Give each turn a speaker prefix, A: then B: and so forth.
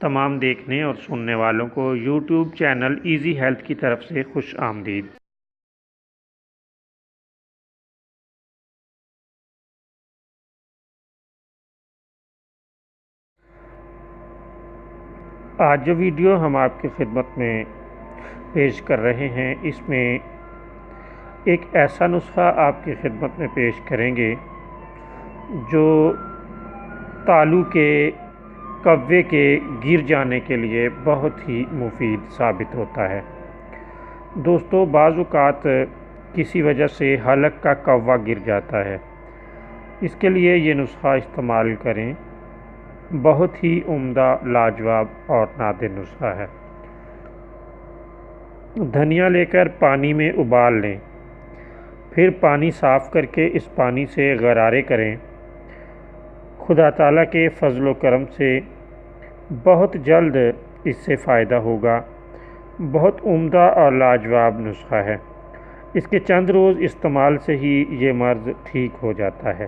A: تمام دیکھنے اور سننے والوں کو یوٹیوب چینل ایزی ہیلتھ کی طرف سے خوش آمدید۔ آج جو ویڈیو ہم آپ کی خدمت میں پیش کر رہے ہیں، اس میں ایک ایسا نسخہ آپ کی خدمت میں پیش کریں گے جو تالو کے کوے کے گر جانے کے لیے بہت ہی مفید ثابت ہوتا ہے۔ دوستو، بعض اوقات کسی وجہ سے حلق کا کوا گر جاتا ہے، اس کے لیے یہ نسخہ استعمال کریں۔ بہت ہی عمدہ، لاجواب اور نادر نسخہ ہے۔ دھنیا لے کر پانی میں ابال لیں، پھر پانی صاف کر کے اس پانی سے غرارے کریں۔ خدا تعالیٰ کے فضل و کرم سے بہت جلد اس سے فائدہ ہوگا۔ بہت عمدہ اور لاجواب نسخہ ہے۔ اس کے چند روز استعمال سے ہی یہ مرض ٹھیک ہو جاتا ہے۔